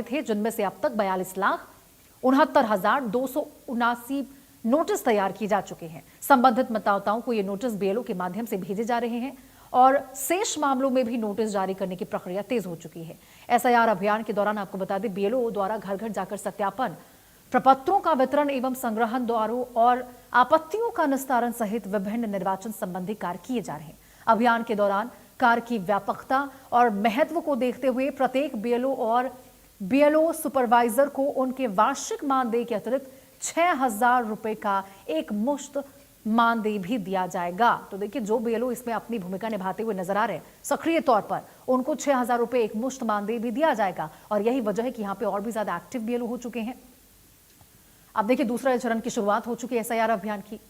थे, जिनमें से अब तक 42,69,279 नोटिस तैयार किए जा चुके हैं। संबंधित मतदाताओं को ये नोटिस बीएलओ के माध्यम से भेजे जा रहे हैं और शेष मामलों में भी नोटिस जारी करने की प्रक्रिया तेज हो चुकी है। एसआईआर अभियान के दौरान आपको बता दें, बीएलओ द्वारा घर घर जाकर सत्यापन, प्रपत्रों का वितरण एवं संग्रहण द्वारों और आपत्तियों का निस्तारण सहित विभिन्न निर्वाचन संबंधी कार्य किए जा रहे हैं। अभियान के दौरान कार्य की व्यापकता और महत्व को देखते हुए प्रत्येक बीएलओ और बीएलओ सुपरवाइजर को उनके वार्षिक मानदेय के अतिरिक्त 6,000 रुपए का एक मुश्त मानदेय भी दिया जाएगा। तो देखिए, जो बीएलओ इसमें अपनी भूमिका निभाते हुए नजर आ रहे हैं सक्रिय तौर पर, उनको 6,000 रुपए एक मुश्त मानदेय भी दिया जाएगा। और यही वजह है कि यहाँ पे और भी ज्यादा एक्टिव बीएलओ हो चुके हैं। अब देखिए, दूसरे चरण की शुरुआत हो चुकी है एसआईआर अभियान की।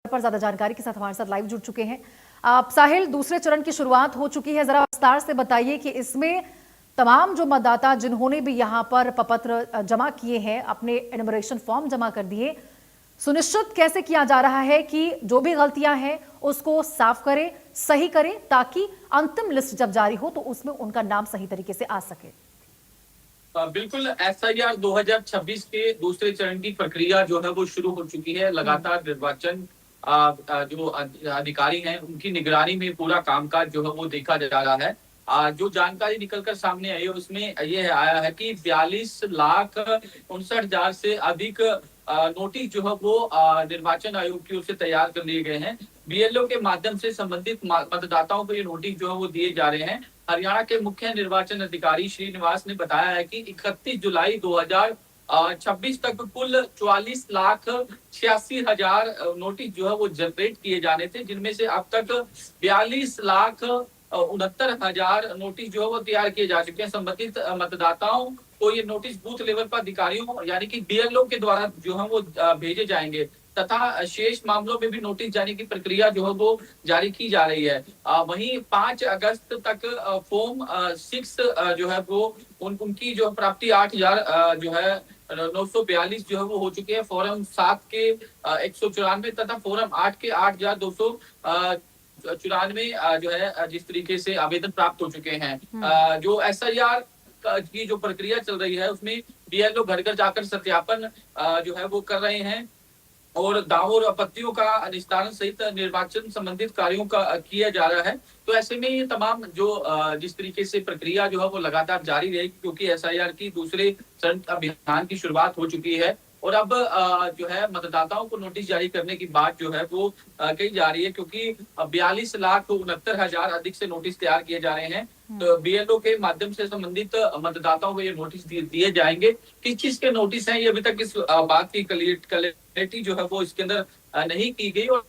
पर ज्यादा जानकारी के साथ हमारे साथ लाइव जुड़ चुके हैं आप साहिल। दूसरे चरण की शुरुआत हो चुकी है, जरा विस्तार से बताइए कि इसमें तमाम जो मतदाता जिन्होंने भी यहां पर प्रपत्र जमा किए हैं, अपने एनुमरेशन फॉर्म जमा कर दिए, सुनिश्चित कैसे किया जा रहा है कि जो भी गलतियां हैं उसको साफ करें, सही करें, ताकि अंतिम लिस्ट जब जारी हो तो उसमें उनका नाम सही तरीके से आ सके। बिल्कुल, एसआईआर 2026 के दूसरे चरण की प्रक्रिया जो है वो शुरू हो चुकी है। लगातार निर्वाचन जो अधिकारी हैं उनकी निगरानी में पूरा कामकाज जो है वो देखा जा रहा है। जो जानकारी निकलकर सामने आई है उसमें ये आया है कि 42,59,000 से अधिक नोटिस जो है वो निर्वाचन आयोग की ओर से तैयार कर लिए गए हैं। बीएलओ के माध्यम से संबंधित मतदाताओं को ये नोटिस जो है वो दिए जा रहे हैं। हरियाणा के मुख्य निर्वाचन अधिकारी श्रीनिवास ने बताया है कि 31 जुलाई 2026 तक कुल 44,86,000 नोटिस जो है वो जनरेट किए जाने थे, जिनमें से अब तक 42,69,000 नोटिस जो है वो तैयार किए जा चुके हैं। संबंधित मतदाताओं को ये नोटिस बूथ लेवल पर अधिकारियों यानी कि बीएलओ के द्वारा जो है वो भेजे जाएंगे तथा शेष मामलों में भी नोटिस जारी की प्रक्रिया जो है वो जारी की जा रही है। वहीं 5 अगस्त तक फॉर्म 6 जो है वो उनकी जो प्राप्ति 8,000 जो है 942 जो है वो हो चुके हैं। फॉरम 7 के 194 तथा फॉरम 8 के 8,294 जो है जिस तरीके से आवेदन प्राप्त हो चुके हैं। जो एसआईआर की जो प्रक्रिया चल रही है उसमें बीएलओ घर घर जाकर सत्यापन जो है वो कर रहे हैं और दावों और आपत्तियों का निस्तारण सहित निर्वाचन संबंधित कार्यों का किया जा रहा है। तो ऐसे में ये तमाम जो जिस तरीके से प्रक्रिया जो है वो लगातार जारी रहेगी, क्योंकि एसआईआर की दूसरे चरण अभियान की शुरुआत हो चुकी है और अब जो है मतदाताओं को नोटिस जारी करने की बात जो है वो कही जा रही है, क्योंकि 42,69,000 अधिक से नोटिस तैयार किए जा रहे हैं। तो बीएलओ के माध्यम से संबंधित मतदाताओं को ये नोटिस दिए जाएंगे। किस चीज के नोटिस हैं ये अभी तक इस बात की क्लैरिटी जो है वो इसके अंदर नहीं की गई और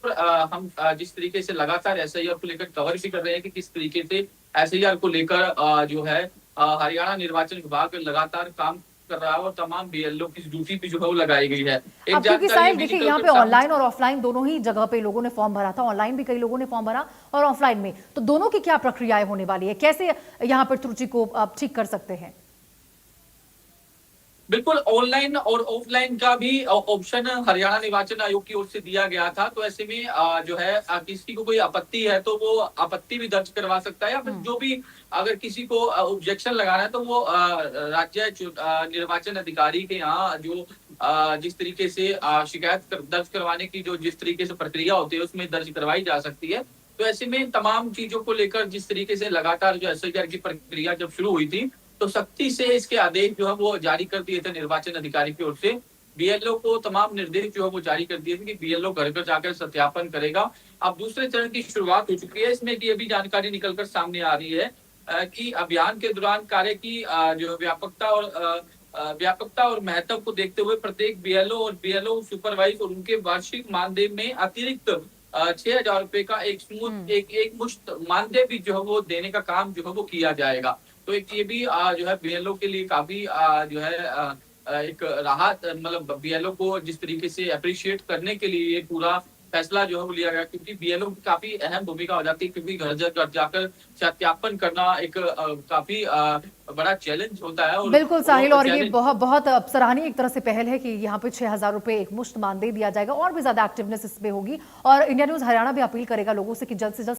हम जिस तरीके से लगातार एसआईआर को लेकर कवर भी कर रहे हैं कि किस तरीके से एसआईआर को लेकर जो है हरियाणा निर्वाचन विभाग लगातार काम कर रहा है और तमाम बीएलओ की ड्यूटी भी जो है वो लगाई गई है। अब क्योंकि साहिल देखिए, यहाँ पे ऑनलाइन और ऑफलाइन दोनों ही जगह पे लोगों ने फॉर्म भरा था। ऑनलाइन भी कई लोगों ने फॉर्म भरा और ऑफलाइन में, तो दोनों की क्या प्रक्रियाएं होने वाली है, कैसे यहाँ पर त्रुटि को आप ठीक कर सकते हैं? बिल्कुल, ऑनलाइन और ऑफलाइन का भी ऑप्शन हरियाणा निर्वाचन आयोग की ओर से दिया गया था। तो ऐसे में जो है किसी को कोई आपत्ति है तो वो आपत्ति भी दर्ज करवा सकता है, या फिर जो भी अगर किसी को ऑब्जेक्शन लगाना है तो वो राज्य निर्वाचन अधिकारी के यहाँ जो जिस तरीके से शिकायत दर्ज करवाने की जो जिस तरीके से प्रक्रिया होती है उसमें दर्ज करवाई जा सकती है। तो ऐसे में तमाम चीजों को लेकर जिस तरीके से लगातार जो एसआईआर की प्रक्रिया जब शुरू हुई थी तो सख्ती से इसके आदेश जो है वो जारी कर दिए थे निर्वाचन अधिकारी की ओर से। बीएलओ को तमाम निर्देश जो है वो जारी कर दिए थे कि बीएलओ घर घर जाकर सत्यापन करेगा। अब दूसरे चरण की शुरुआत हो चुकी है। इसमें ये भी जानकारी निकलकर सामने आ रही है कि अभियान के दौरान कार्य की जो व्यापकता और महत्व को देखते हुए प्रत्येक बीएलओ और बीएलओ सुपरवाइज और उनके वार्षिक मानदेय में अतिरिक्त 6,000 रुपए का एक मुश्त मानदेय भी जो है वो देने का काम जो है वो किया जाएगा। तो एक ये भी जो है बीएलओ के लिए काफी जो है एक राहत, मतलब बीएलओ को जिस तरीके से अप्रिशिएट करने के लिए ये पूरा फैसला जो है वो लिया गया, क्योंकि बीएलओ की काफी अहम भूमिका हो जाती है, क्योंकि घर जाकर सत्यापन करना एक काफी बड़ा चैलेंज होता है। और बिल्कुल साहिल, वो और ये चैलेंज बहुत बहुत सराहनीय एक तरह से पहल है कि यहाँ पे 6,000 रुपए एक मुश्त मान दे दिया जाएगा और भी ज्यादा एक्टिवनेस इसमें होगी। और इंडिया न्यूज हरियाणा भी अपील करेगा लोगों से कि जल्द से जल्द